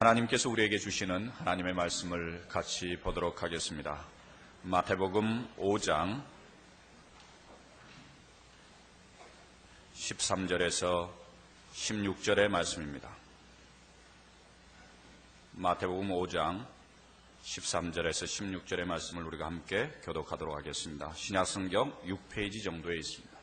하나님께서 우리에게 주시는 하나님의 말씀을 같이 보도록 하겠습니다. 마태복음 5장 13절에서 16절의 말씀입니다. 마태복음 5장 13절에서 16절의 말씀을 우리가 함께 교독하도록 하겠습니다. 신약성경 6페이지 정도에 있습니다.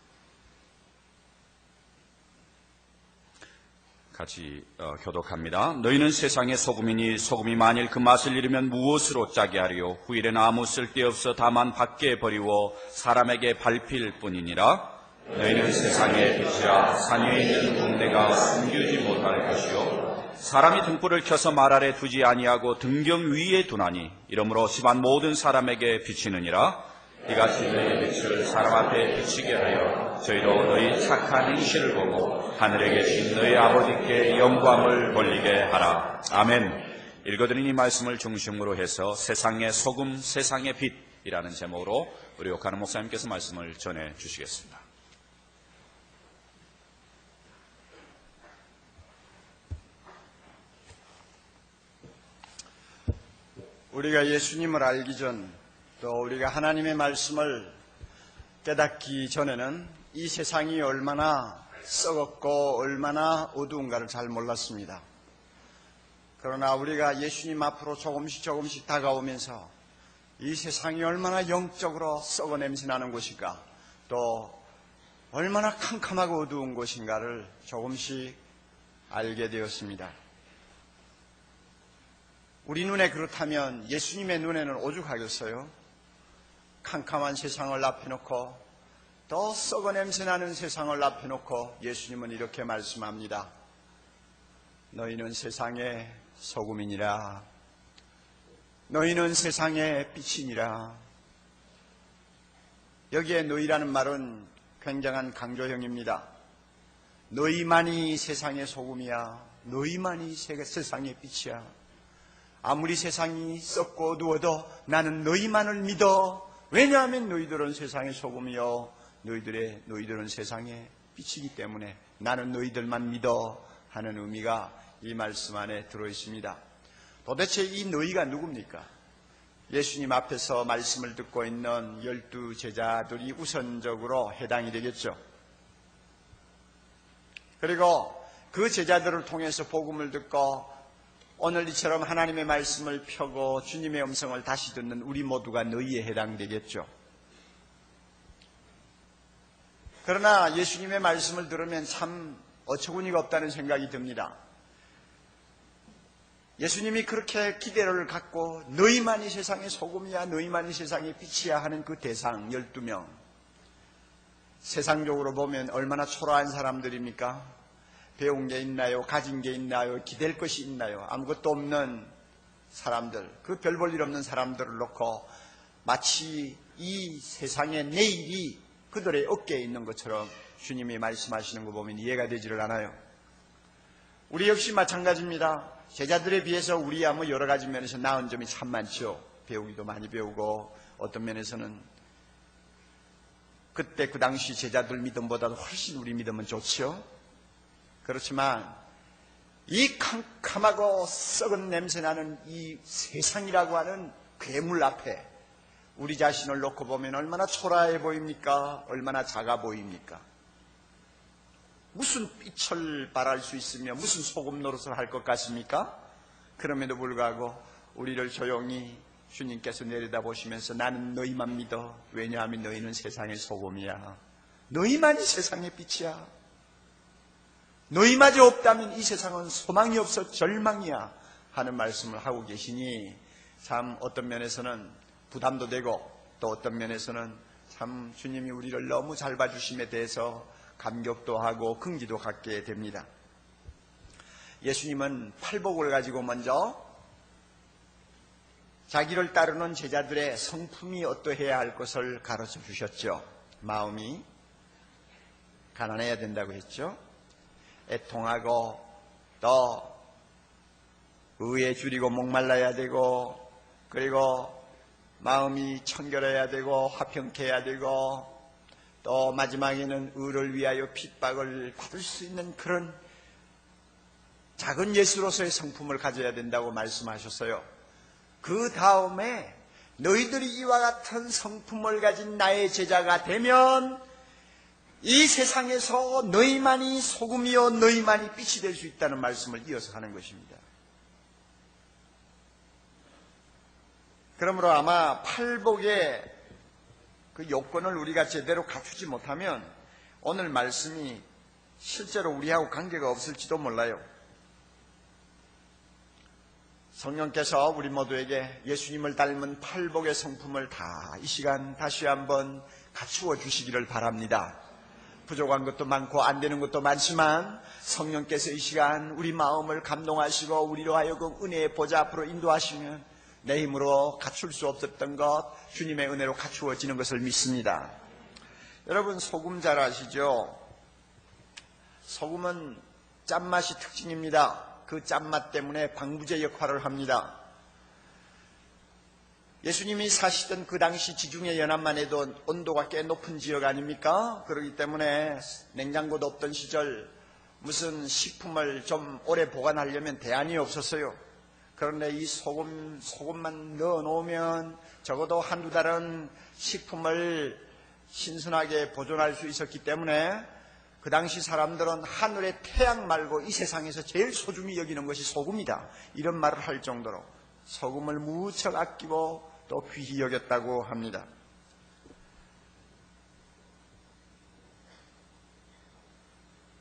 같이 교독합니다. 너희는 세상의 소금이니 소금이 만일 그 맛을 잃으면 무엇으로 짜게 하리요? 후일에는 아무 쓸데없어 다만 밖에 버리고 사람에게 밟힐 뿐이니라. 너희는 세상의 빛이라. 산 위에 있는 등대가 숨기지 못할 것이요 사람이 등불을 켜서 말 아래 두지 아니하고 등경 위에 두나니 이러므로 집안 모든 사람에게 비치느니라. 이같이 너희의 빛을 사람 앞에 비치게 하여 저희로 너희 착한 행실을 보고 하늘에 계신 너희 아버지께 영광을 돌리게 하라. 아멘. 읽어드린 이 말씀을 중심으로 해서 세상의 소금, 세상의 빛이라는 제목으로 우리 옥하는 목사님께서 말씀을 전해 주시겠습니다. 우리가 예수님을 알기 전, 또 우리가 하나님의 말씀을 깨닫기 전에는 이 세상이 얼마나 썩었고 얼마나 어두운가를 잘 몰랐습니다. 그러나 우리가 예수님 앞으로 조금씩 다가오면서 이 세상이 얼마나 영적으로 썩어 냄새나는 곳인가, 또 얼마나 캄캄하고 어두운 곳인가를 조금씩 알게 되었습니다. 우리 눈에 그렇다면 예수님의 눈에는 오죽하겠어요? 캄캄한 세상을 앞에 놓고 더 썩어 냄새나는 세상을 앞에 놓고 예수님은 이렇게 말씀합니다. 너희는 세상의 소금이니라. 너희는 세상의 빛이니라. 여기에 너희라는 말은 굉장한 강조형입니다. 너희만이 세상의 소금이야. 너희만이 세상의 빛이야. 아무리 세상이 썩고 어두워도 나는 너희만을 믿어. 왜냐하면 너희들은 세상의 소금이요 너희들은 세상의 빛이기 때문에 나는 너희들만 믿어 하는 의미가 이 말씀 안에 들어있습니다. 도대체 이 너희가 누굽니까? 예수님 앞에서 말씀을 듣고 있는 12 제자들이 우선적으로 해당이 되겠죠. 그리고 그 제자들을 통해서 복음을 듣고 오늘 이처럼 하나님의 말씀을 펴고 주님의 음성을 다시 듣는 우리 모두가 너희에 해당되겠죠. 그러나 예수님의 말씀을 들으면 참 어처구니가 없다는 생각이 듭니다. 예수님이 그렇게 기대를 갖고 너희만이 세상의 소금이야, 너희만이 세상의 빛이야 하는 그 대상 12명, 세상적으로 보면 얼마나 초라한 사람들입니까? 배운 게 있나요? 가진 게 있나요? 기댈 것이 있나요? 아무것도 없는 사람들, 그 별 볼 일 없는 사람들을 놓고 마치 이 세상의 내일이 그들의 어깨에 있는 것처럼 주님이 말씀하시는 거 보면 이해가 되지를 않아요. 우리 역시 마찬가지입니다. 제자들에 비해서 우리야 뭐 여러 가지 면에서 나은 점이 참 많죠. 배우기도 많이 배우고 어떤 면에서는 그때 그 당시 제자들 믿음보다도 훨씬 우리 믿음은 좋죠. 그렇지만 이 캄캄하고 썩은 냄새나는 이 세상이라고 하는 괴물 앞에 우리 자신을 놓고 보면 얼마나 초라해 보입니까? 얼마나 작아 보입니까? 무슨 빛을 발할 수 있으며 무슨 소금 노릇을 할 것 같습니까? 그럼에도 불구하고 우리를 조용히 주님께서 내려다보시면서 나는 너희만 믿어. 왜냐하면 너희는 세상의 소금이야. 너희만이 세상의 빛이야. 너희마저 없다면 이 세상은 소망이 없어 절망이야 하는 말씀을 하고 계시니 참 어떤 면에서는 부담도 되고 또 어떤 면에서는 참 주님이 우리를 너무 잘 봐주심에 대해서 감격도 하고 긍지도 갖게 됩니다. 예수님은 팔복을 가지고 먼저 자기를 따르는 제자들의 성품이 어떠해야 할 것을 가르쳐 주셨죠. 마음이 가난해야 된다고 했죠. 애통하고 또 의에 줄이고 목말라야 되고, 그리고 마음이 청결해야 되고 화평케해야 되고, 또 마지막에는 의를 위하여 핍박을 받을 수 있는 그런 작은 예수로서의 성품을 가져야 된다고 말씀하셨어요. 그 다음에 너희들이 이와 같은 성품을 가진 나의 제자가 되면 이 세상에서 너희만이 소금이요 너희만이 빛이 될 수 있다는 말씀을 이어서 하는 것입니다. 그러므로 아마 팔복의 그 요건을 우리가 제대로 갖추지 못하면 오늘 말씀이 실제로 우리하고 관계가 없을지도 몰라요. 성령께서 우리 모두에게 예수님을 닮은 팔복의 성품을 다 이 시간 다시 한번 갖추어 주시기를 바랍니다. 부족한 것도 많고 안 되는 것도 많지만 성령께서 이 시간 우리 마음을 감동하시고 우리로 하여금 은혜의 보좌 앞으로 인도하시면 내 힘으로 갖출 수 없었던 것 주님의 은혜로 갖추어지는 것을 믿습니다. 여러분 소금 잘 아시죠? 소금은 짠맛이 특징입니다. 그 짠맛 때문에 방부제 역할을 합니다. 예수님이 사시던 그 당시 지중해 연안만 해도 온도가 꽤 높은 지역 아닙니까? 그렇기 때문에 냉장고도 없던 시절 무슨 식품을 좀 오래 보관하려면 대안이 없었어요. 그런데 이 소금만 넣어 놓으면 적어도 한두 달은 식품을 신선하게 보존할 수 있었기 때문에 그 당시 사람들은 하늘의 태양 말고 이 세상에서 제일 소중히 여기는 것이 소금이다. 이런 말을 할 정도로 소금을 무척 아끼고 또 귀히 여겼다고 합니다.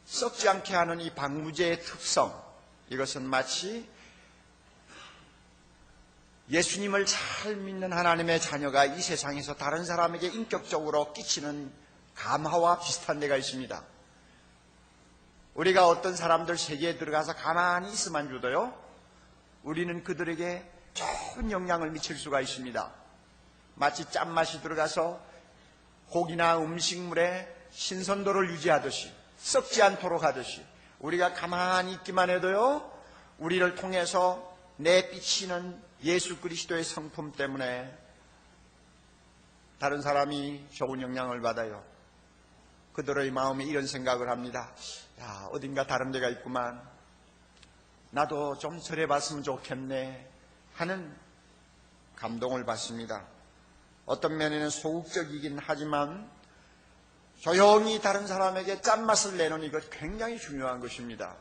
썩지 않게 하는 이 방부제의 특성, 이것은 마치 예수님을 잘 믿는 하나님의 자녀가 이 세상에서 다른 사람에게 인격적으로 끼치는 감화와 비슷한 데가 있습니다. 우리가 어떤 사람들 세계에 들어가서 가만히 있으면 줘도요, 우리는 그들에게 좋은 영향을 미칠 수가 있습니다. 마치 짠맛이 들어가서 고기나 음식물의 신선도를 유지하듯이, 썩지 않도록 하듯이 우리가 가만히 있기만 해도요, 우리를 통해서 내비치는 예수 그리스도의 성품 때문에 다른 사람이 좋은 영향을 받아요. 그들의 마음에 이런 생각을 합니다. 야, 어딘가 다른 데가 있구만. 나도 좀 저래봤으면 좋겠네 하는 감동을 받습니다. 어떤 면에는 소극적이긴 하지만 조용히 다른 사람에게 짠맛을 내는 이것 굉장히 중요한 것입니다.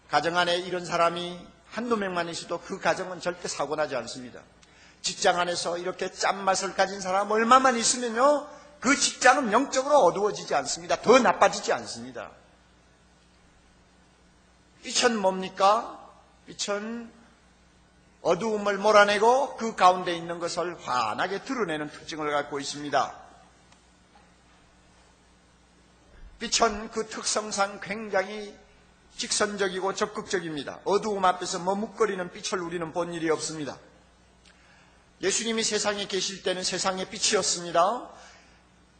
가정 안에 이런 사람이 한두 명만 있어도 그 가정은 절대 사고나지 않습니다. 직장 안에서 이렇게 짠맛을 가진 사람 얼마만 있으면요, 그 직장은 영적으로 어두워지지 않습니다. 더 나빠지지 않습니다. 빛은 뭡니까? 빛은 어두움을 몰아내고 그 가운데 있는 것을 환하게 드러내는 특징을 갖고 있습니다. 빛은 그 특성상 굉장히 직선적이고 적극적입니다. 어두움 앞에서 머뭇거리는 빛을 우리는 본 일이 없습니다. 예수님이 세상에 계실 때는 세상의 빛이었습니다.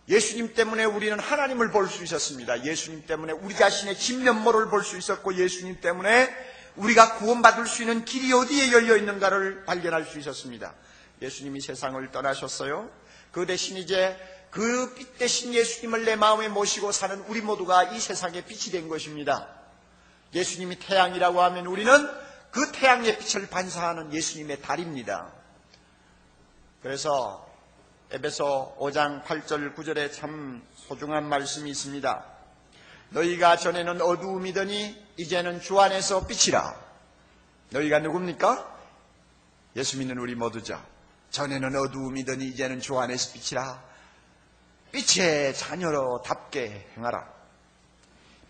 예수님 때문에 우리는 하나님을 볼 수 있었습니다. 예수님 때문에 우리 자신의 진면모를 볼 수 있었고, 예수님 때문에 우리가 구원받을 수 있는 길이 어디에 열려 있는가를 발견할 수 있었습니다. 예수님이 세상을 떠나셨어요. 그 대신 이제 그 빛 대신 예수님을 내 마음에 모시고 사는 우리 모두가 이 세상의 빛이 된 것입니다. 예수님이 태양이라고 하면 우리는 그 태양의 빛을 반사하는 예수님의 달입니다. 그래서 에베소 5장 8절 9절에 참 소중한 말씀이 있습니다. 너희가 전에는 어두움이더니 이제는 주 안에서 빛이라. 너희가 누굽니까? 예수 믿는 우리 모두죠. 전에는 어두움이더니 이제는 주 안에서 빛이라. 빛의 자녀로답게 행하라.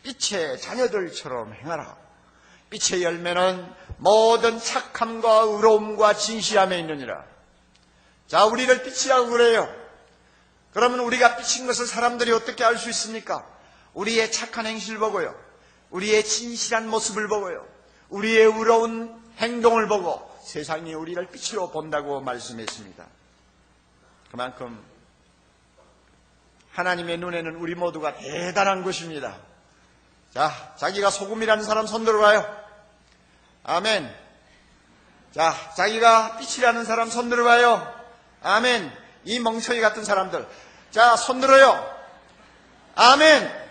빛의 자녀들처럼 행하라. 빛의 열매는 모든 착함과 의로움과 진실함에 있느니라. 자, 우리를 빛이라고 그래요. 그러면 우리가 빛인 것을 사람들이 어떻게 알 수 있습니까? 우리의 착한 행실을 보고요, 우리의 진실한 모습을 보고요, 우리의 의로운 행동을 보고 세상이 우리를 빛으로 본다고 말씀했습니다. 그만큼 하나님의 눈에는 우리 모두가 대단한 것입니다. 자, 자기가 소금이라는 사람 손 들어봐요. 아멘. 자, 자기가 빛이라는 사람 손 들어봐요. 아멘. 이 멍청이 같은 사람들, 자, 손 들어요. 아멘.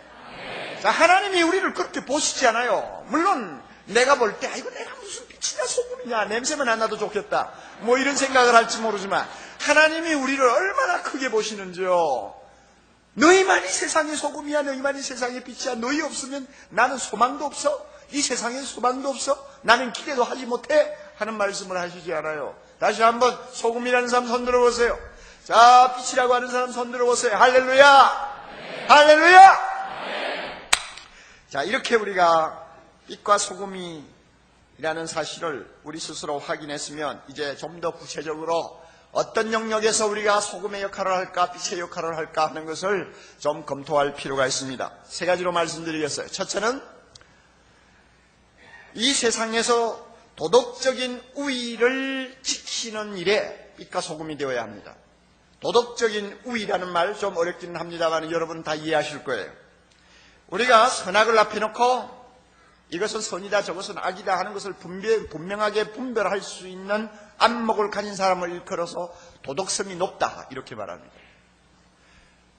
자, 하나님이 우리를 그렇게 보시지 않아요. 물론 내가 볼 때 이거 내가 무슨 빛이냐 소금이냐 냄새만 안 나도 좋겠다 뭐 이런 생각을 할지 모르지만 하나님이 우리를 얼마나 크게 보시는지요. 너희만이 세상의 소금이야. 너희만이 세상의 빛이야. 너희 없으면 나는 소망도 없어. 이 세상에 소망도 없어. 나는 기대도 하지 못해 하는 말씀을 하시지 않아요. 다시 한번 소금이라는 사람 손 들어보세요. 자, 빛이라고 하는 사람 손 들어보세요. 할렐루야. 네. 할렐루야. 네. 자, 이렇게 우리가 빛과 소금이라는 사실을 우리 스스로 확인했으면 이제 좀 더 구체적으로 어떤 영역에서 우리가 소금의 역할을 할까 빛의 역할을 할까 하는 것을 좀 검토할 필요가 있습니다. 세 가지로 말씀드리겠어요. 첫째는 이 세상에서 도덕적인 우위를 지키는 일에 빛과 소금이 되어야 합니다. 도덕적인 우위라는 말 좀 어렵기는 합니다만 여러분 다 이해하실 거예요. 우리가 선악을 앞에 놓고 이것은 선이다 저것은 악이다 하는 것을 분명하게 분별할 수 있는 안목을 가진 사람을 일컬어서 도덕성이 높다 이렇게 말합니다.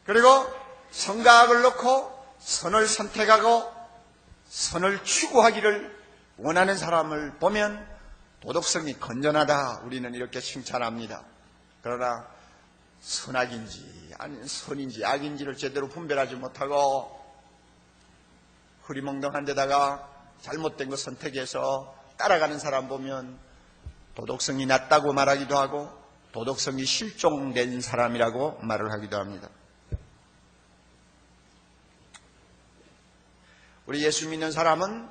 그리고 선과 악을 놓고 선을 선택하고 선을 추구하기를 원하는 사람을 보면 도덕성이 건전하다 우리는 이렇게 칭찬합니다. 그러나 선악인지 아니면 선인지 악인지를 제대로 분별하지 못하고 흐리멍덩한 데다가 잘못된 거 선택해서 따라가는 사람 보면 도덕성이 낮다고 말하기도 하고 도덕성이 실종된 사람이라고 말을 하기도 합니다. 우리 예수 믿는 사람은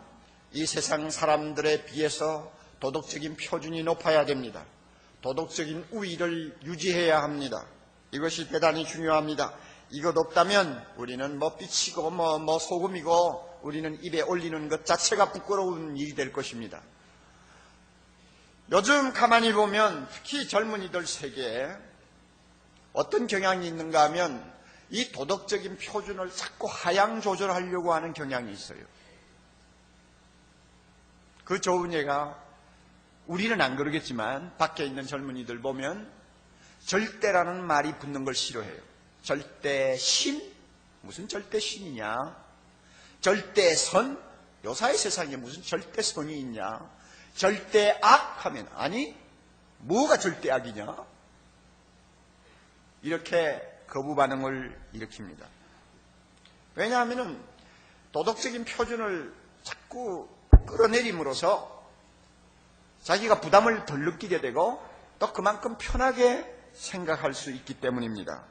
이 세상 사람들에 비해서 도덕적인 표준이 높아야 됩니다. 도덕적인 우위를 유지해야 합니다. 이것이 대단히 중요합니다. 이것 없다면 우리는 뭐 빛이고 뭐 소금이고 우리는 입에 올리는 것 자체가 부끄러운 일이 될 것입니다. 요즘 가만히 보면 특히 젊은이들 세계에 어떤 경향이 있는가 하면 이 도덕적인 표준을 자꾸 하향 조절하려고 하는 경향이 있어요. 그 좋은 예가 우리는 안 그러겠지만 밖에 있는 젊은이들 보면 절대라는 말이 붙는 걸 싫어해요. 절대신? 무슨 절대신이냐? 절대선? 요사의 세상에 무슨 절대선이 있냐? 절대악 하면 아니 뭐가 절대악이냐? 이렇게 거부 반응을 일으킵니다. 왜냐하면 도덕적인 표준을 자꾸 끌어내림으로써 자기가 부담을 덜 느끼게 되고 또 그만큼 편하게 생각할 수 있기 때문입니다.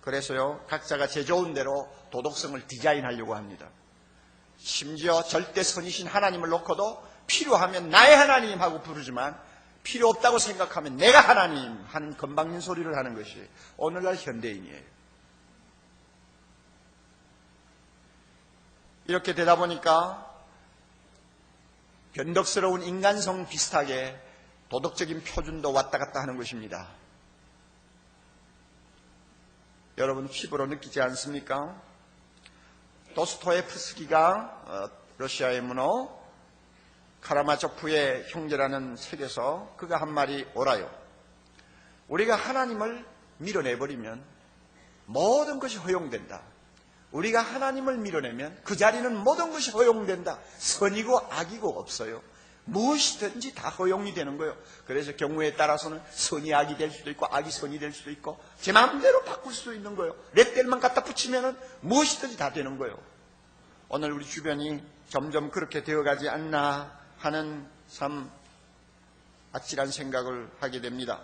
그래서요 각자가 제 좋은 대로 도덕성을 디자인하려고 합니다. 심지어 절대선이신 하나님을 놓고도 필요하면 나의 하나님 하고 부르지만 필요 없다고 생각하면 내가 하나님 하는 건방진 소리를 하는 것이 오늘날 현대인이에요. 이렇게 되다 보니까 변덕스러운 인간성 비슷하게 도덕적인 표준도 왔다 갔다 하는 것입니다. 여러분 피부로 느끼지 않습니까? 도스토옙스키가 러시아의 문호 카라마조프의 형제라는 책에서 그가 한 말이 옳아요. 우리가 하나님을 밀어내버리면 모든 것이 허용된다. 우리가 하나님을 밀어내면 그 자리는 모든 것이 허용된다. 선이고 악이고 없어요. 무엇이든지 다 허용이 되는 거예요. 그래서 경우에 따라서는 선이 악이 될 수도 있고 악이 선이 될 수도 있고 제 마음대로 바꿀 수도 있는 거예요. 렛벨만 갖다 붙이면 무엇이든지 다 되는 거예요. 오늘 우리 주변이 점점 그렇게 되어가지 않나 하는 참 아찔한 생각을 하게 됩니다.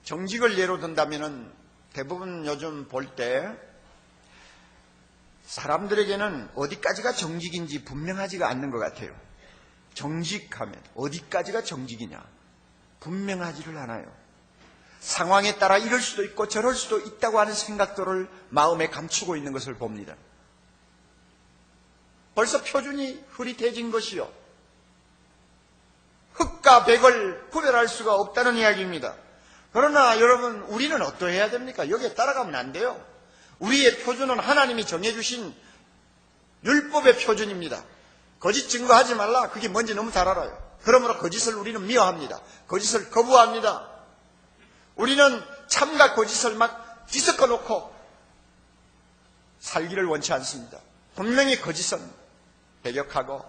정직을 예로 든다면 대부분 요즘 볼 때 사람들에게는 어디까지가 정직인지 분명하지가 않는 것 같아요. 정직하면 어디까지가 정직이냐 분명하지를 않아요. 상황에 따라 이럴 수도 있고 저럴 수도 있다고 하는 생각들을 마음에 감추고 있는 것을 봅니다. 벌써 표준이 흐릿해진 것이요. 흑과 백을 구별할 수가 없다는 이야기입니다. 그러나 여러분 우리는 어떠해야 됩니까? 여기에 따라가면 안 돼요. 우리의 표준은 하나님이 정해주신 율법의 표준입니다. 거짓 증거하지 말라. 그게 뭔지 너무 잘 알아요. 그러므로 거짓을 우리는 미워합니다. 거짓을 거부합니다. 우리는 참과 거짓을 막 뒤섞어 놓고 살기를 원치 않습니다. 분명히 거짓은 배격하고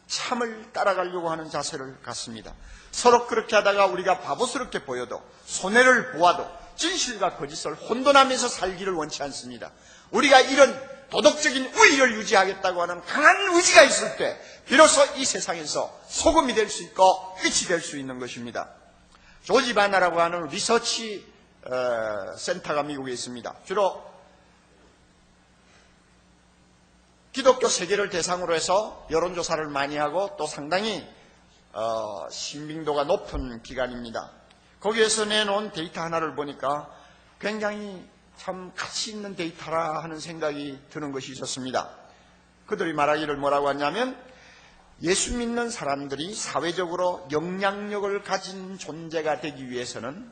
참을 따라가려고 하는 자세를 갖습니다. 서로 그렇게 하다가 우리가 바보스럽게 보여도 손해를 보아도 진실과 거짓을 혼돈하면서 살기를 원치 않습니다. 우리가 이런 도덕적인 우위를 유지하겠다고 하는 강한 의지가 있을 때 비로소 이 세상에서 소금이 될 수 있고 빛이 될 수 있는 것입니다. 조지 바나라고 하는 리서치 센터가 미국에 있습니다. 주로 기독교 세계를 대상으로 해서 여론조사를 많이 하고 또 상당히 신빙도가 높은 기관입니다. 거기에서 내놓은 데이터 하나를 보니까 굉장히 참 가치 있는 데이터라 하는 생각이 드는 것이 있었습니다. 그들이 말하기를 뭐라고 하냐면 예수 믿는 사람들이 사회적으로 영향력을 가진 존재가 되기 위해서는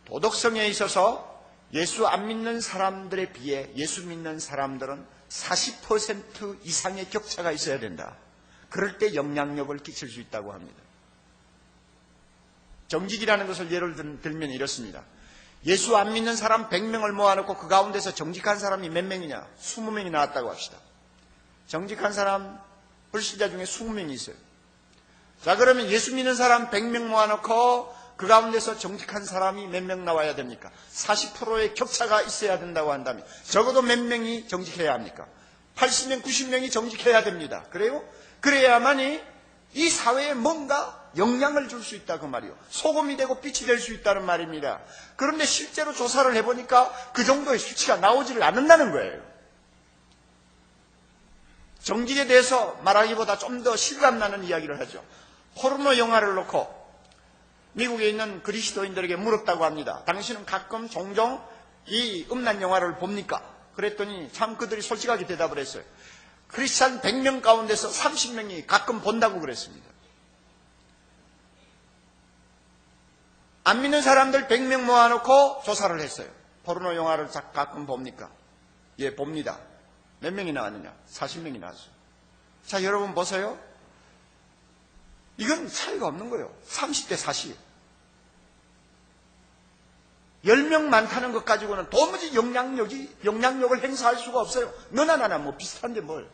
도덕성에 있어서 예수 안 믿는 사람들에 비해 예수 믿는 사람들은 40% 이상의 격차가 있어야 된다. 그럴 때 영향력을 끼칠 수 있다고 합니다. 정직이라는 것을 예를 들면 이렇습니다. 예수 안 믿는 사람 100명을 모아놓고 그 가운데서 정직한 사람이 몇 명이냐? 20명이 나왔다고 합시다. 정직한 사람 불신자 중에 20명이 있어요. 자, 그러면 예수 믿는 사람 100명 모아놓고 그 가운데서 정직한 사람이 몇 명 나와야 됩니까? 40%의 격차가 있어야 된다고 한다면 적어도 몇 명이 정직해야 합니까? 80명, 90명이 정직해야 됩니다. 그래요? 그래야만이 이 사회에 뭔가 영향을 줄 수 있다 그 말이요. 소금이 되고 빛이 될 수 있다는 말입니다. 그런데 실제로 조사를 해보니까 그 정도의 수치가 나오지를 않는다는 거예요. 정직에 대해서 말하기보다 좀 더 실감나는 이야기를 하죠. 포르노 영화를 놓고 미국에 있는 그리스도인들에게 물었다고 합니다. 당신은 가끔 종종 이 음란 영화를 봅니까? 그랬더니 참 그들이 솔직하게 대답을 했어요. 크리스찬 100명 가운데서 30명이 가끔 본다고 그랬습니다. 안 믿는 사람들 100명 모아놓고 조사를 했어요. 포르노 영화를 가끔 봅니까? 예, 봅니다. 몇 명이 나왔느냐? 40명이 나왔어요. 자, 여러분 보세요. 이건 차이가 없는 거예요. 30대 40. 10명 많다는 것 가지고는 도무지 영향력을 행사할 수가 없어요. 너나 나나 뭐 비슷한데 뭘.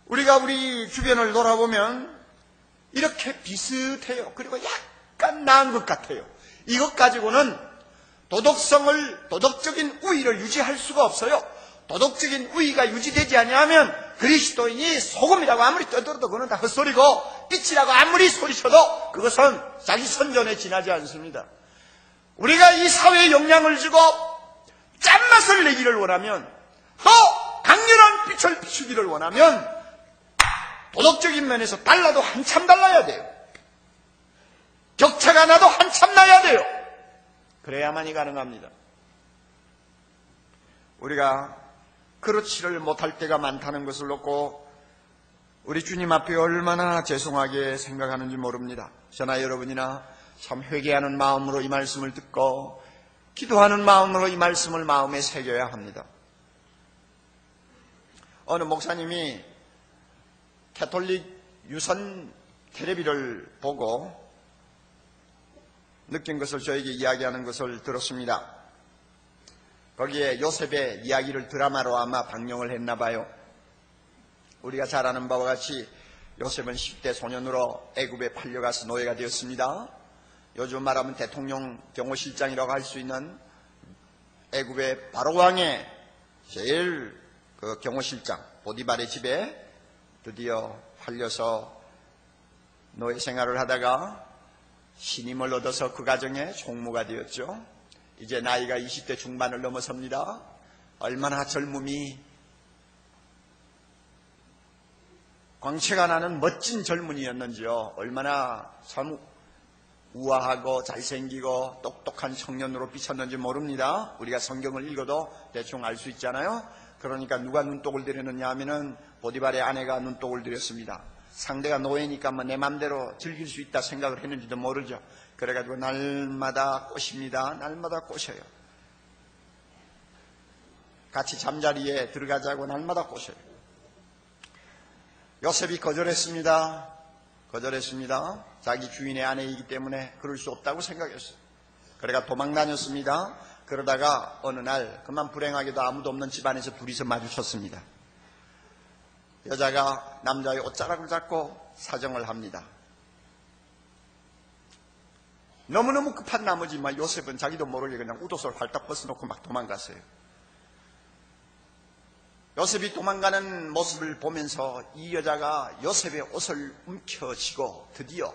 우리가 우리 주변을 돌아보면 이렇게 비슷해요. 그리고 약간 나은 것 같아요. 이것 가지고는 도덕적인 우위를 유지할 수가 없어요. 도덕적인 우위가 유지되지 않으면 그리스도인이 소금이라고 아무리 떠들어도 그건 다 헛소리고 빛이라고 아무리 소리쳐도 그것은 자기 선전에 지나지 않습니다. 우리가 이 사회에 영향을 주고 짠맛을 내기를 원하면 또 강렬한 빛을 비추기를 원하면 도덕적인 면에서 달라도 한참 달라야 돼요. 격차가 나도 한참 나야 돼요. 그래야만이 가능합니다. 우리가 그렇지를 못할 때가 많다는 것을 놓고 우리 주님 앞에 얼마나 죄송하게 생각하는지 모릅니다. 저나 여러분이나 참 회개하는 마음으로 이 말씀을 듣고 기도하는 마음으로 이 말씀을 마음에 새겨야 합니다. 어느 목사님이 캐톨릭 유선 텔레비를 보고 느낀 것을 저에게 이야기하는 것을 들었습니다. 거기에 요셉의 이야기를 드라마로 아마 방영을 했나 봐요. 우리가 잘 아는 바와 같이 요셉은 10대 소년으로 애굽에 팔려가서 노예가 되었습니다. 요즘 말하면 대통령 경호실장이라고 할 수 있는 애굽의 바로왕의 제일 그 경호실장 보디발의 집에 드디어 팔려서 노예 생활을 하다가 신임을 얻어서 그 가정의 총무가 되었죠. 이제 나이가 20대 중반을 넘어섭니다. 얼마나 젊음이 광채가 나는 멋진 젊은이였는지요. 얼마나 참 우아하고 잘생기고 똑똑한 청년으로 비쳤는지 모릅니다. 우리가 성경을 읽어도 대충 알 수 있잖아요. 그러니까 누가 눈독을 들였느냐 하면은 보디발의 아내가 눈독을 들였습니다. 상대가 노예니까 뭐 내 맘대로 즐길 수 있다 생각을 했는지도 모르죠. 그래가지고 날마다 꼬십니다. 날마다 꼬셔요. 같이 잠자리에 들어가자고 날마다 꼬셔요. 요셉이 거절했습니다. 거절했습니다. 자기 주인의 아내이기 때문에 그럴 수 없다고 생각했어요. 그래가 도망 다녔습니다. 그러다가 어느 날 그만 불행하게도 아무도 없는 집안에서 둘이서 마주쳤습니다. 여자가 남자의 옷자락을 잡고 사정을 합니다. 너무너무 급한 나머지 요셉은 자기도 모르게 그냥 웃옷을 활딱 벗어놓고 막 도망갔어요. 요셉이 도망가는 모습을 보면서 이 여자가 요셉의 옷을 움켜쥐고 드디어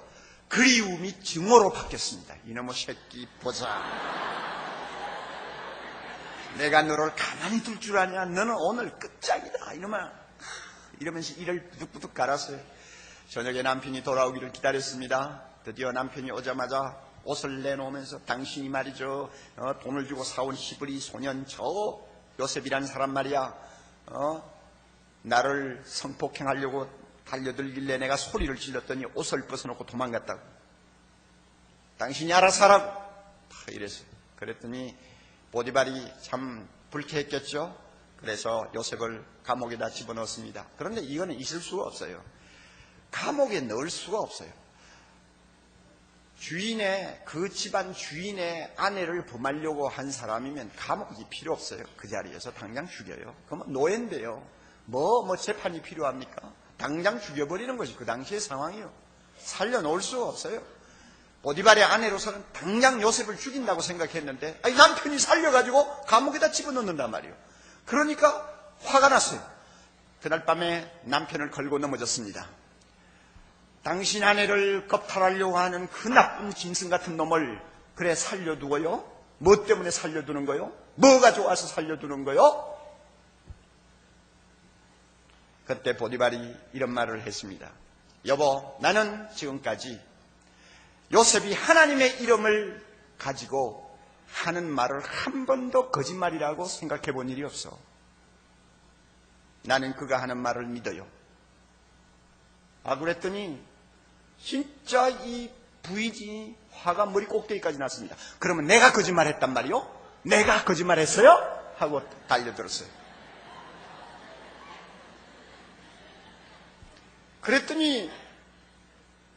그리움이 증오로 바뀌었습니다. 이놈의 새끼 보자. 내가 너를 가만히 둘 줄 아냐? 너는 오늘 끝장이다. 이놈아. 이러면서 이를 부득부득 갈았어요. 저녁에 남편이 돌아오기를 기다렸습니다. 드디어 남편이 오자마자 옷을 내놓으면서 당신이 말이죠. 돈을 주고 사온 히브리 소년 저 요셉이라는 사람 말이야. 나를 성폭행하려고 달려들길래 내가 소리를 질렀더니 옷을 벗어놓고 도망갔다고. 당신이 알아서 하라고. 이랬어요. 그랬더니 보디발이 참 불쾌했겠죠. 그래서 요셉을 감옥에다 집어넣었습니다. 그런데 이거는 있을 수가 없어요. 감옥에 넣을 수가 없어요. 그 집안 주인의 아내를 범하려고 한 사람이면 감옥이 필요 없어요. 그 자리에서 당장 죽여요. 그러면 노예인데요. 뭐 재판이 필요합니까? 당장 죽여버리는 것이 그 당시의 상황이요. 살려놓을 수가 없어요. 보디발의 아내로서는 당장 요셉을 죽인다고 생각했는데 남편이 살려가지고 감옥에다 집어넣는단 말이에요. 그러니까 화가 났어요. 그날 밤에 남편을 걸고 넘어졌습니다. 당신 아내를 겁탈하려고 하는 그 나쁜 짐승 같은 놈을 그래 살려두고요? 뭐 때문에 살려두는 거요? 뭐가 좋아서 살려두는 거요? 그때 보디발이 이런 말을 했습니다. 여보, 나는 지금까지 요셉이 하나님의 이름을 가지고 하는 말을 한 번도 거짓말이라고 생각해 본 일이 없어. 나는 그가 하는 말을 믿어요. 그랬더니 진짜 이 부인이 화가 머리 꼭대기까지 났습니다. 그러면 내가 거짓말했단 말이요? 내가 거짓말했어요? 하고 달려들었어요. 그랬더니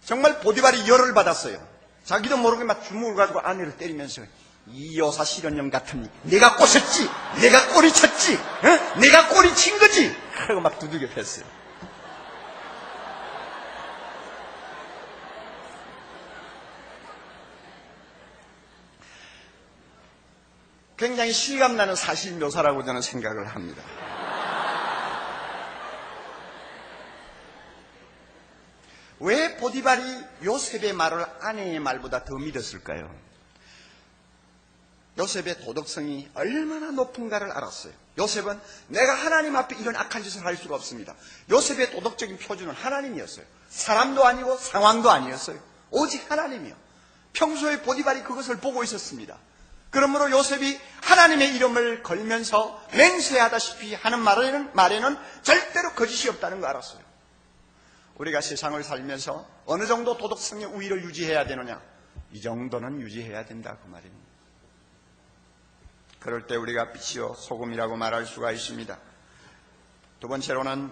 정말 보디발이 열을 받았어요. 자기도 모르게 막 주먹을 가지고 아내를 때리면서 이 여사 실현령 같은 내가 꼬셨지, 내가 꼬리쳤지, 내가 꼬리친 거지 하고 막 두들겨 팼어요. 굉장히 실감나는 사실 묘사라고 저는 생각을 합니다. 왜 보디발이 요셉의 말을 아내의 말보다 더 믿었을까요? 요셉의 도덕성이 얼마나 높은가를 알았어요. 요셉은 내가 하나님 앞에 이런 악한 짓을 할 수가 없습니다. 요셉의 도덕적인 표준은 하나님이었어요. 사람도 아니고 상황도 아니었어요. 오직 하나님이요. 평소에 보디발이 그것을 보고 있었습니다. 그러므로 요셉이 하나님의 이름을 걸면서 맹세하다시피 하는 말에는 절대로 거짓이 없다는 걸 알았어요. 우리가 세상을 살면서 어느 정도 도덕성의 우위를 유지해야 되느냐? 이 정도는 유지해야 된다 그 말입니다. 그럴 때 우리가 빛이요 소금이라고 말할 수가 있습니다. 두 번째로는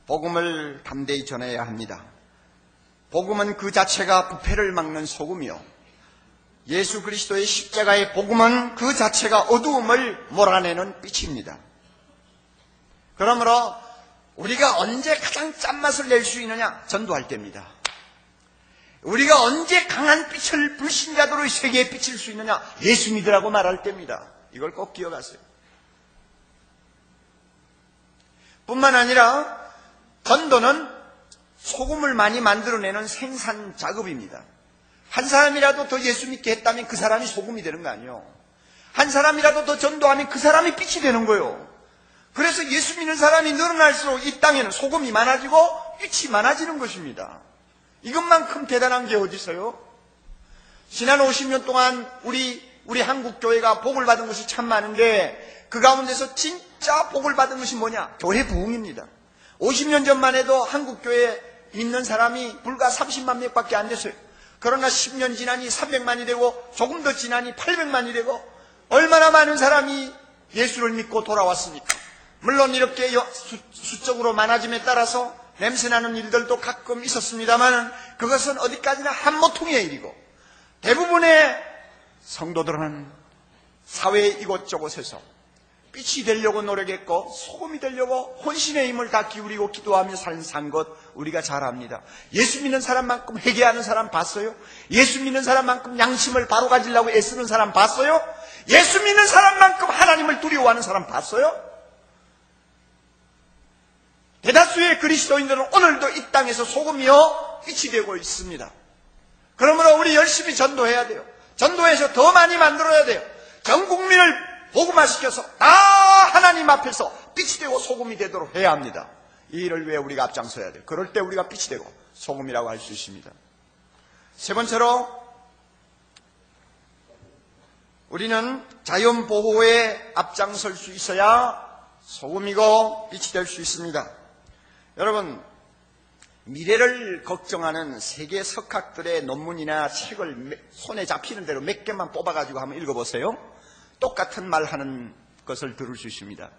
복음을 담대히 전해야 합니다. 복음은 그 자체가 부패를 막는 소금이요, 예수 그리스도의 십자가의 복음은 그 자체가 어두움을 몰아내는 빛입니다. 그러므로 우리가 언제 가장 짠맛을 낼 수 있느냐? 전도할 때입니다. 우리가 언제 강한 빛을 불신자들의 세계에 비칠 수 있느냐? 예수 믿으라고 말할 때입니다. 이걸 꼭 기억하세요. 뿐만 아니라 전도는 소금을 많이 만들어내는 생산 작업입니다. 한 사람이라도 더 예수 믿게 했다면 그 사람이 소금이 되는 거 아니에요. 한 사람이라도 더 전도하면 그 사람이 빛이 되는 거예요. 그래서 예수 믿는 사람이 늘어날수록 이 땅에는 소금이 많아지고 빛이 많아지는 것입니다. 이것만큼 대단한 게 어디 있어요? 지난 50년 동안 우리 한국 교회가 복을 받은 것이 참 많은데 그 가운데서 진짜 복을 받은 것이 뭐냐? 교회 부흥입니다. 50년 전만 해도 한국 교회에 믿는 사람이 불과 30만 명밖에 안 됐어요. 그러나 10년 지나니 300만이 되고 조금 더 지나니 800만이 되고 얼마나 많은 사람이 예수를 믿고 돌아왔습니까? 물론 이렇게 수적으로 많아짐에 따라서 냄새나는 일들도 가끔 있었습니다만 그것은 어디까지나 한 모퉁이의 일이고 대부분의 성도들은 사회의 이곳저곳에서 빛이 되려고 노력했고 소금이 되려고 혼신의 힘을 다 기울이고 기도하며 산 것 우리가 잘 압니다. 예수 믿는 사람만큼 회개하는 사람 봤어요? 예수 믿는 사람만큼 양심을 바로 가지려고 애쓰는 사람 봤어요? 예수 믿는 사람만큼 하나님을 두려워하는 사람 봤어요? 대다수의 그리스도인들은 오늘도 이 땅에서 소금이요 빛이 되고 있습니다. 그러므로 우리 열심히 전도해야 돼요. 전도해서 더 많이 만들어야 돼요. 전 국민을 복음화시켜서 다 하나님 앞에서 빛이 되고 소금이 되도록 해야 합니다. 이 일을 위해 우리가 앞장서야 돼요. 그럴 때 우리가 빛이 되고 소금이라고 할 수 있습니다. 세 번째로 우리는 자연 보호에 앞장설 수 있어야 소금이고 빛이 될 수 있습니다. 여러분, 미래를 걱정하는 세계 석학들의 논문이나 책을 손에 잡히는 대로 몇 개만 뽑아가지고 한번 읽어보세요. 똑같은 말 하는 것을 들을 수 있습니다.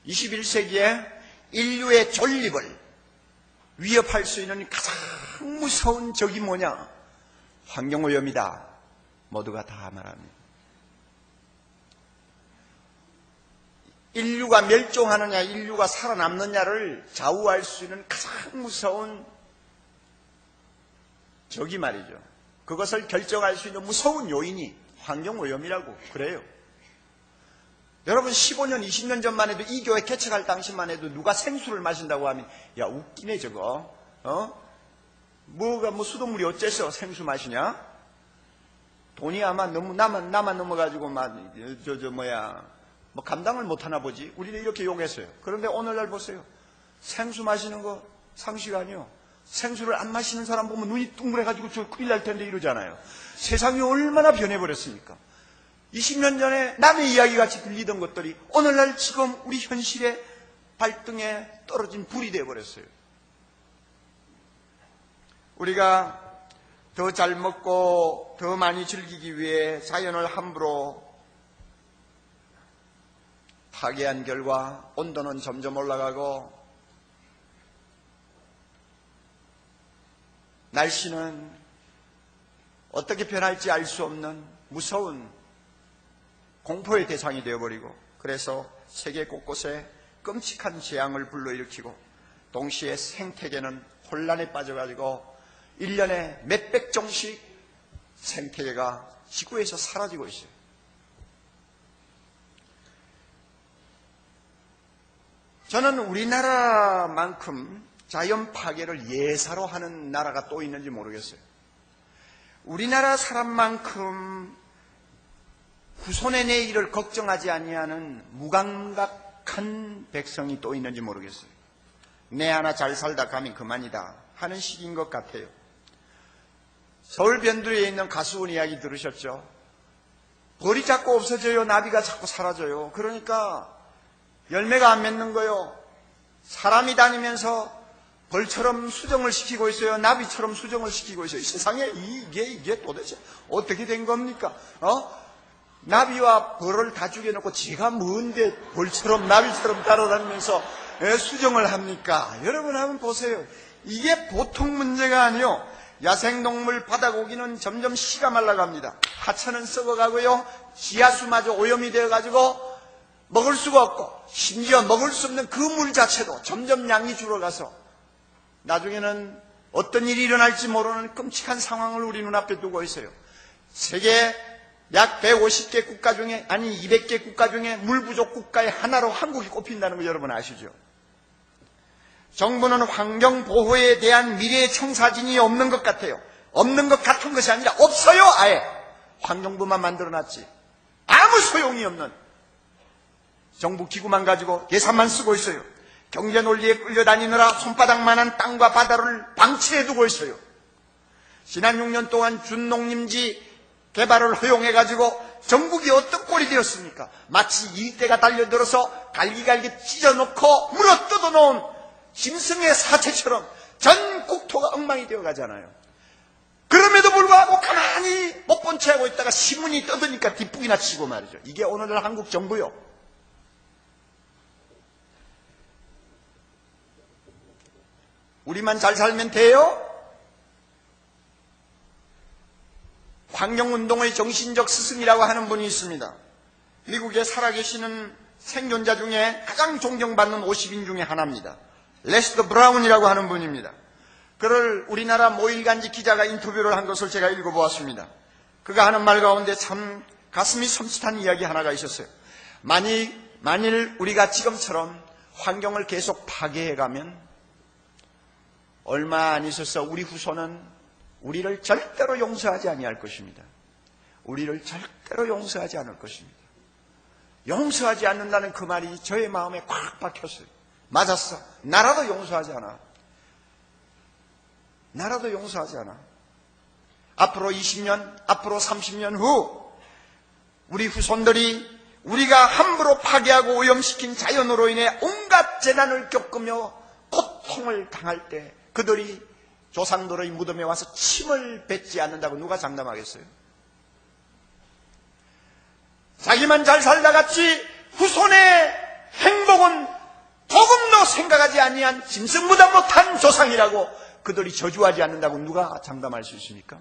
21세기에 인류의 존립을 위협할 수 있는 가장 무서운 적이 뭐냐? 환경오염이다. 모두가 다 말합니다. 인류가 멸종하느냐, 인류가 살아남느냐를 좌우할 수 있는 가장 무서운 적이 말이죠. 그것을 결정할 수 있는 무서운 요인이 환경오염이라고 그래요. 여러분 15년, 20년 전만 해도 이 교회 개척할 당시만 해도 누가 생수를 마신다고 하면 야 웃기네 저거. 뭐가 수돗물이 어째서 생수 마시냐? 돈이 아마 너무 나만 넘어가지고 뭐 감당을 못하나 보지. 우리는 이렇게 욕했어요. 그런데 오늘날 보세요. 생수 마시는 거 상식 아니요. 생수를 안 마시는 사람 보면 눈이 둥그래가지고 저 큰일 날 텐데 이러잖아요. 세상이 얼마나 변해버렸습니까? 20년 전에 남의 이야기같이 들리던 것들이 오늘날 지금 우리 현실의 발등에 떨어진 불이 되어버렸어요. 우리가 더 잘 먹고 더 많이 즐기기 위해 자연을 함부로 파괴한 결과 온도는 점점 올라가고 날씨는 어떻게 변할지 알 수 없는 무서운 공포의 대상이 되어버리고 그래서 세계 곳곳에 끔찍한 재앙을 불러일으키고 동시에 생태계는 혼란에 빠져가지고 1년에 몇백 종씩 생태계가 지구에서 사라지고 있어요. 저는 우리나라만큼 자연 파괴를 예사로 하는 나라가 또 있는지 모르겠어요. 우리나라 사람만큼 후손의 내일을 걱정하지 아니하는 무감각한 백성이 또 있는지 모르겠어요. 내 하나 잘 살다 가면 그만이다 하는 식인 것 같아요. 서울 변두리에 있는 가수원 이야기 들으셨죠? 벌이 자꾸 없어져요. 나비가 자꾸 사라져요. 그러니까 열매가 안 맺는 거요. 사람이 다니면서 벌처럼 수정을 시키고 있어요. 나비처럼 수정을 시키고 있어요. 이 세상에 이게 도대체 어떻게 된 겁니까? 나비와 벌을 다 죽여놓고 지가 뭔데 벌처럼 나비처럼 따라다니면서 수정을 합니까? 여러분 한번 보세요. 이게 보통 문제가 아니요. 야생동물 바다고기는 점점 씨가 말라갑니다. 하천은 썩어가고요. 지하수마저 오염이 되어가지고 먹을 수가 없고 심지어 먹을 수 없는 그 물 자체도 점점 양이 줄어가서 나중에는 어떤 일이 일어날지 모르는 끔찍한 상황을 우리 눈앞에 두고 있어요. 세계 약 150개 국가 중에 200개 국가 중에 물 부족 국가의 하나로 한국이 꼽힌다는 거 여러분 아시죠? 정부는 환경 보호에 대한 미래의 청사진이 없는 것 같아요. 없는 것 같은 것이 아니라 없어요. 아예 환경부만 만들어놨지 아무 소용이 없는 정부 기구만 가지고 예산만 쓰고 있어요. 경제 논리에 끌려다니느라 손바닥만한 땅과 바다를 방치해두고 있어요. 지난 6년 동안 준농림지 개발을 허용해가지고 전국이 어떤 꼴이 되었습니까? 마치 일대가 달려들어서 갈기갈기 찢어놓고 물어 뜯어놓은 짐승의 사체처럼 전 국토가 엉망이 되어가잖아요. 그럼에도 불구하고 가만히 못 본 채 하고 있다가 신문이 떠드니까 뒷북이나 치고 말이죠. 이게 오늘날 한국 정부요. 우리만 잘 살면 돼요? 환경운동의 정신적 스승이라고 하는 분이 있습니다. 미국에 살아계시는 생존자 중에 가장 존경받는 50인 중에 하나입니다. 레스터 브라운이라고 하는 분입니다. 그를 우리나라 모일간지 기자가 인터뷰를 한 것을 제가 읽어보았습니다. 그가 하는 말 가운데 참 가슴이 섬찟한 이야기 하나가 있었어요. 만일 우리가 지금처럼 환경을 계속 파괴해가면 얼마 안 있어서 우리 후손은 우리를 절대로 용서하지 아니할 것입니다. 우리를 절대로 용서하지 않을 것입니다. 용서하지 않는다는 그 말이 저의 마음에 꽉 박혔어요. 맞았어. 나라도 용서하지 않아. 나라도 용서하지 않아. 앞으로 20년, 앞으로 30년 후 우리 후손들이 우리가 함부로 파괴하고 오염시킨 자연으로 인해 온갖 재난을 겪으며 고통을 당할 때 그들이 조상들의 무덤에 와서 침을 뱉지 않는다고 누가 장담하겠어요? 자기만 잘 살다 갔지 후손의 행복은 조금도 생각하지 아니한 짐승보다 못한 조상이라고 그들이 저주하지 않는다고 누가 장담할 수 있습니까?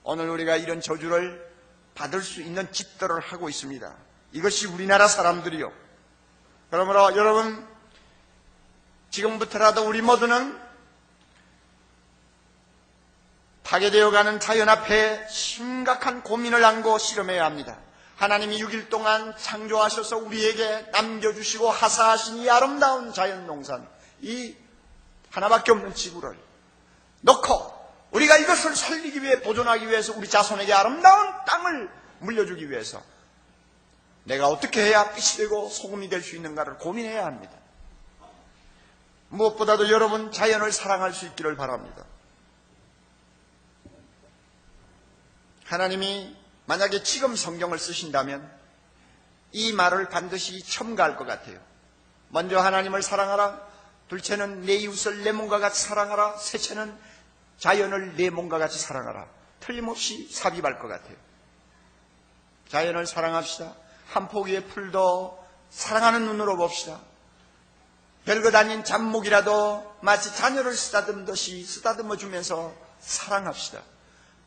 오늘 우리가 이런 저주를 받을 수 있는 짓들을 하고 있습니다. 이것이 우리나라 사람들이요. 그러므로 여러분, 지금부터라도 우리 모두는 파괴되어가는 자연 앞에 심각한 고민을 안고 실험해야 합니다. 하나님이 6일 동안 창조하셔서 우리에게 남겨주시고 하사하신 이 아름다운 자연농산, 이 하나밖에 없는 지구를 놓고 우리가 이것을 살리기 위해, 보존하기 위해서 우리 자손에게 아름다운 땅을 물려주기 위해서 내가 어떻게 해야 빛이 되고 소금이 될 수 있는가를 고민해야 합니다. 무엇보다도 여러분 자연을 사랑할 수 있기를 바랍니다. 하나님이 만약에 지금 성경을 쓰신다면 이 말을 반드시 첨가할 것 같아요. 먼저 하나님을 사랑하라. 둘째는 내 이웃을 내 몸과 같이 사랑하라. 셋째는 자연을 내 몸과 같이 사랑하라. 틀림없이 삽입할 것 같아요. 자연을 사랑합시다. 한 포기의 풀도 사랑하는 눈으로 봅시다. 별것 아닌 잡목이라도 마치 자녀를 쓰다듬듯이 쓰다듬어 주면서 사랑합시다.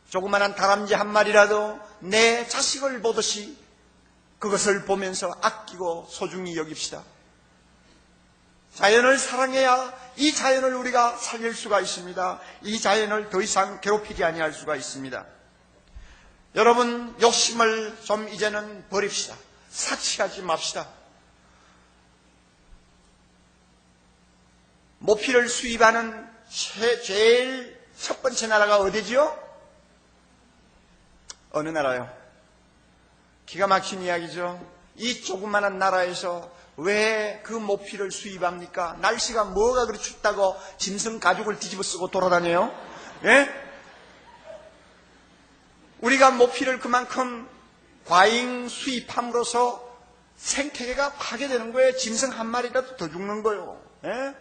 조그만한 다람쥐 한 마리라도 내 자식을 보듯이 그것을 보면서 아끼고 소중히 여깁시다. 자연을 사랑해야 이 자연을 우리가 살릴 수가 있습니다. 이 자연을 더 이상 괴롭히지 아니할 수가 있습니다. 여러분, 욕심을 좀 이제는 버립시다. 사치하지 맙시다. 모피를 수입하는 제일 첫 번째 나라가 어디지요? 어느 나라요? 기가 막힌 이야기죠. 이 조그마한 나라에서 왜 그 모피를 수입합니까? 날씨가 뭐가 그리 춥다고 짐승 가죽을 뒤집어 쓰고 돌아다녀요? 예? 우리가 모피를 그만큼 과잉 수입함으로써 생태계가 파괴되는 거예요. 짐승 한 마리라도 더 죽는 거예요. 예?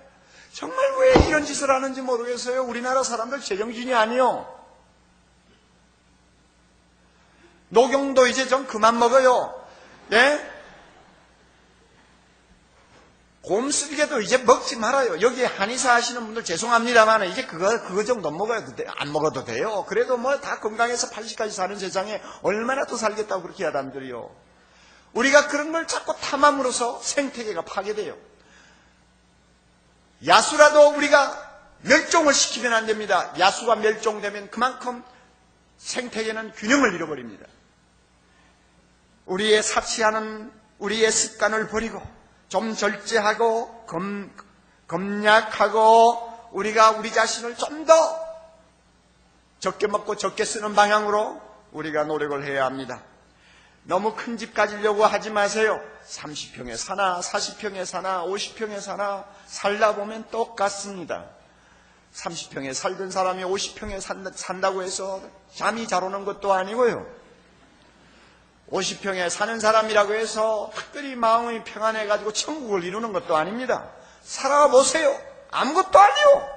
정말 왜 이런 짓을 하는지 모르겠어요. 우리나라 사람들 제정신이 아니요. 녹용도 이제 좀 그만 먹어요. 예? 곰수비개도 이제 먹지 말아요. 여기에 한의사 하시는 분들 죄송합니다만 이제 그거 정도 먹어도 돼. 안 먹어도 돼요. 그래도 뭐 다 건강해서 80까지 사는 세상에 얼마나 더 살겠다고 그렇게 하단들이요. 우리가 그런 걸 자꾸 탐함으로써 생태계가 파괴돼요. 야수라도 우리가 멸종을 시키면 안 됩니다. 야수가 멸종되면 그만큼 생태계는 균형을 잃어버립니다. 우리의 사치하는 우리의 습관을 버리고 좀 절제하고 검약하고 우리가 우리 자신을 좀 더 적게 먹고 적게 쓰는 방향으로 우리가 노력을 해야 합니다. 너무 큰 집 가지려고 하지 마세요. 30평에 사나 40평에 사나 50평에 사나 살다 보면 똑같습니다. 30평에 살던 사람이 50평에 산다고 해서 잠이 잘 오는 것도 아니고요. 50평에 사는 사람이라고 해서 특별히 마음이 평안해가지고 천국을 이루는 것도 아닙니다. 살아보세요. 아무것도 아니요.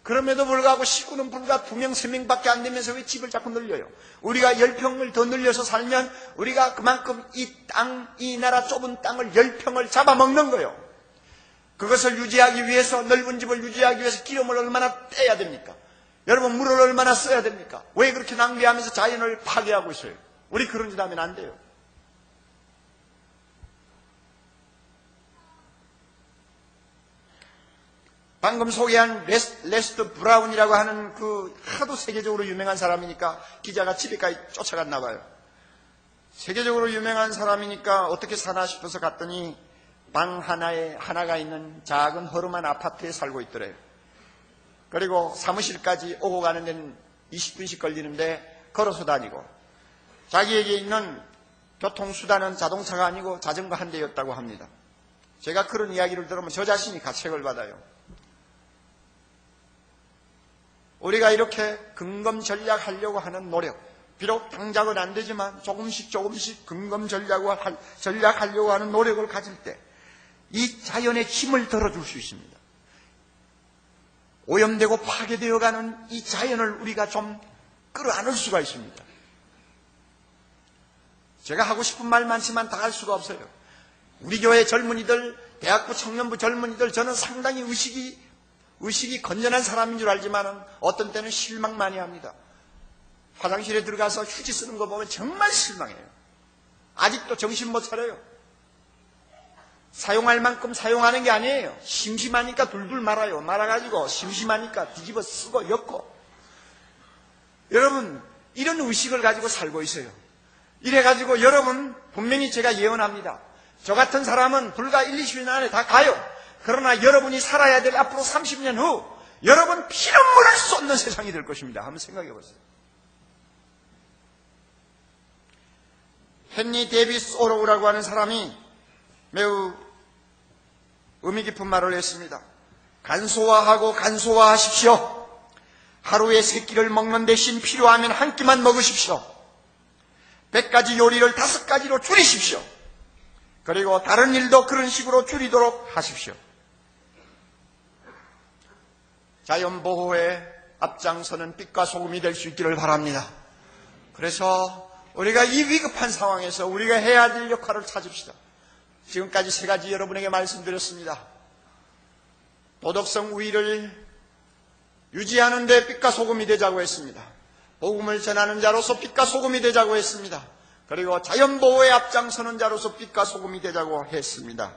그럼에도 불구하고 식구는 불과 2명, 3명밖에 안 되면서 왜 집을 자꾸 늘려요? 우리가 10평을 더 늘려서 살면 우리가 그만큼 이 땅, 이 나라 좁은 땅을 10평을 잡아먹는 거예요. 그것을 유지하기 위해서, 넓은 집을 유지하기 위해서 기름을 얼마나 떼야 됩니까? 여러분, 물을 얼마나 써야 됩니까? 왜 그렇게 낭비하면서 자연을 파괴하고 있어요? 우리 그런 짓 하면 안 돼요. 방금 소개한 레스터 브라운이라고 하는 그 하도 세계적으로 유명한 사람이니까 기자가 집에까지 쫓아갔나 봐요. 세계적으로 유명한 사람이니까 어떻게 사나 싶어서 갔더니 방 하나에 하나가 있는 작은 허름한 아파트에 살고 있더래요. 그리고 사무실까지 오고 가는 데는 20분씩 걸리는데 걸어서 다니고, 자기에게 있는 교통수단은 자동차가 아니고 자전거 한 대였다고 합니다. 제가 그런 이야기를 들으면 저 자신이 가책을 받아요. 우리가 이렇게 근검 전략하려고 하는 노력, 비록 당장은 안 되지만 조금씩 근검 전략하려고 하는 노력을 가질 때 이 자연의 힘을 들어줄 수 있습니다. 오염되고 파괴되어가는 이 자연을 우리가 좀 끌어안을 수가 있습니다. 제가 하고 싶은 말 많지만 다 할 수가 없어요. 우리 교회 젊은이들, 대학부 청년부 젊은이들, 저는 상당히 의식이 건전한 사람인 줄 알지만 어떤 때는 실망 많이 합니다. 화장실에 들어가서 휴지 쓰는 거 보면 정말 실망해요. 아직도 정신 못 차려요. 사용할 만큼 사용하는 게 아니에요. 심심하니까 둘둘 말아요. 말아가지고 심심하니까 뒤집어 쓰고 엮고. 여러분, 이런 의식을 가지고 살고 있어요. 이래가지고 여러분, 분명히 제가 예언합니다. 저 같은 사람은 불과 1, 20년 안에 다 가요. 그러나 여러분이 살아야 될 앞으로 30년 후 여러분 피눈물을 쏟는 세상이 될 것입니다. 한번 생각해 보세요. 헨리 데이비스 오로우라고 하는 사람이 매우 의미 깊은 말을 했습니다. 간소화하고 간소화하십시오. 하루에 3끼를 먹는 대신 필요하면 한 끼만 먹으십시오. 100가지 요리를 5가지로 줄이십시오. 그리고 다른 일도 그런 식으로 줄이도록 하십시오. 자연보호에 앞장서는 빛과 소금이 될 수 있기를 바랍니다. 그래서 우리가 이 위급한 상황에서 우리가 해야 될 역할을 찾읍시다. 지금까지 3가지 여러분에게 말씀드렸습니다. 도덕성 우위를 유지하는 데 빛과 소금이 되자고 했습니다. 복음을 전하는 자로서 빛과 소금이 되자고 했습니다. 그리고 자연보호에 앞장서는 자로서 빛과 소금이 되자고 했습니다.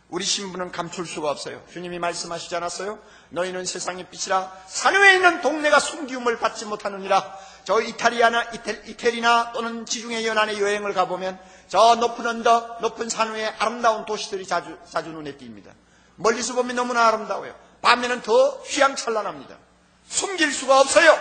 우리 신분은 감출 수가 없어요. 주님이 말씀하시지 않았어요? 너희는 세상의 빛이라. 산 위에 있는 동네가 숨기움을 받지 못하느니라. 저 이태리나 또는 지중해 연안의 여행을 가보면 저 높은 언덕, 높은 산 위에 아름다운 도시들이 자주 눈에 띕니다. 멀리서 보면 너무나 아름다워요. 밤에는 더 휘황찬란합니다. 숨길 수가 없어요.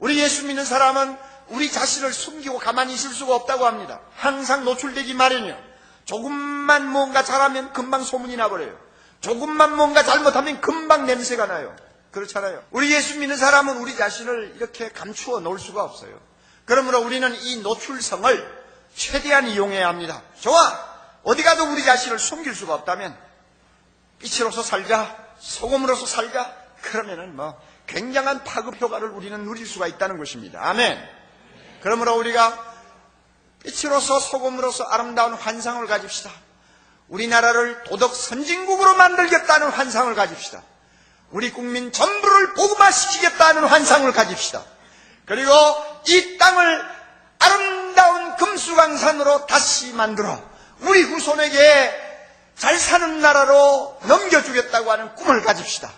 우리 예수 믿는 사람은 우리 자신을 숨기고 가만히 있을 수가 없다고 합니다. 항상 노출되기 마련이요. 조금만 뭔가 잘하면 금방 소문이 나버려요. 조금만 뭔가 잘못하면 금방 냄새가 나요. 그렇잖아요. 우리 예수 믿는 사람은 우리 자신을 이렇게 감추어 놓을 수가 없어요. 그러므로 우리는 이 노출성을 최대한 이용해야 합니다. 좋아! 어디 가도 우리 자신을 숨길 수가 없다면 빛으로서 살자, 소금으로서 살자. 그러면은 굉장한 파급 효과를 우리는 누릴 수가 있다는 것입니다. 아멘. 그러므로 우리가 빛으로서 소금으로서 아름다운 환상을 가집시다. 우리나라를 도덕 선진국으로 만들겠다는 환상을 가집시다. 우리 국민 전부를 복음화시키겠다는 환상을 가집시다. 그리고 이 땅을 아름다운 금수강산으로 다시 만들어 우리 후손에게 잘 사는 나라로 넘겨주겠다고 하는 꿈을 가집시다.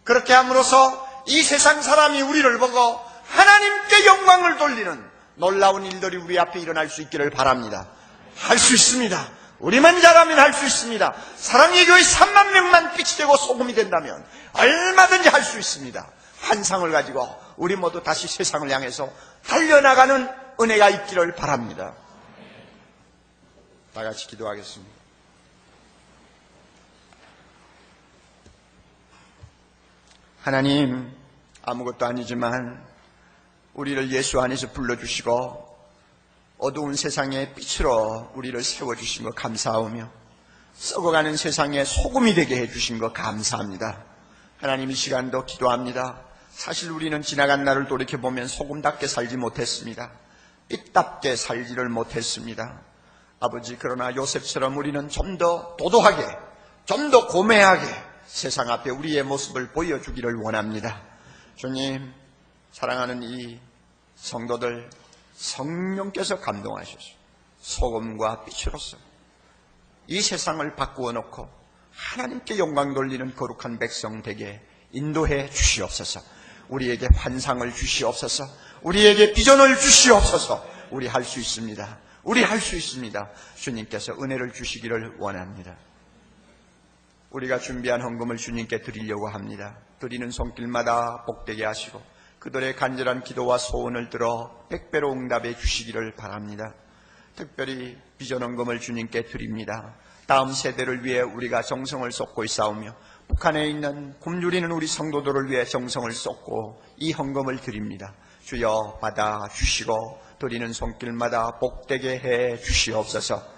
그렇게 함으로써 이 세상 사람이 우리를 보고 하나님께 영광을 돌리는 놀라운 일들이 우리 앞에 일어날 수 있기를 바랍니다. 할 수 있습니다. 우리만 잘하면 할 수 있습니다. 사랑의 교회 3만 명만 빛이 되고 소금이 된다면 얼마든지 할 수 있습니다. 환상을 가지고 우리 모두 다시 세상을 향해서 달려나가는 은혜가 있기를 바랍니다. 다 같이 기도하겠습니다. 하나님, 아무것도 아니지만 우리를 예수 안에서 불러주시고 어두운 세상의 빛으로 우리를 세워주신 것 감사하며 썩어가는 세상에 소금이 되게 해주신 것 감사합니다. 하나님, 이 시간도 기도합니다. 사실 우리는 지나간 날을 돌이켜보면 소금답게 살지 못했습니다. 빛답게 살지를 못했습니다. 아버지, 그러나 요셉처럼 우리는 좀 더 도도하게 좀 더 고매하게 세상 앞에 우리의 모습을 보여주기를 원합니다. 주님, 사랑하는 이 성도들, 성령께서 감동하셔서 소금과 빛으로서 이 세상을 바꾸어 놓고 하나님께 영광 돌리는 거룩한 백성 되게 인도해 주시옵소서. 우리에게 환상을 주시옵소서. 우리에게 비전을 주시옵소서. 우리 할 수 있습니다. 우리 할 수 있습니다. 주님께서 은혜를 주시기를 원합니다. 우리가 준비한 헌금을 주님께 드리려고 합니다. 드리는 손길마다 복되게 하시고 그들의 간절한 기도와 소원을 들어 100배로 응답해 주시기를 바랍니다. 특별히 비전 헌금을 주님께 드립니다. 다음 세대를 위해 우리가 정성을 쏟고 있사오며 북한에 있는 굶주리는 우리 성도들을 위해 정성을 쏟고 이 헌금을 드립니다. 주여 받아 주시고 드리는 손길마다 복되게 해 주시옵소서.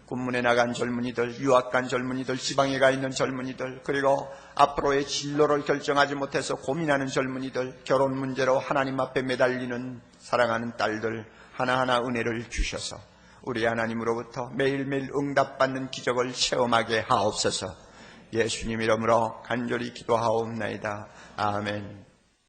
군문에 나간 젊은이들, 유학 간 젊은이들, 지방에 가 있는 젊은이들, 그리고 앞으로의 진로를 결정하지 못해서 고민하는 젊은이들, 결혼 문제로 하나님 앞에 매달리는 사랑하는 딸들 하나하나 은혜를 주셔서 우리 하나님으로부터 매일매일 응답받는 기적을 체험하게 하옵소서. 예수님 이름으로 간절히 기도하옵나이다. 아멘.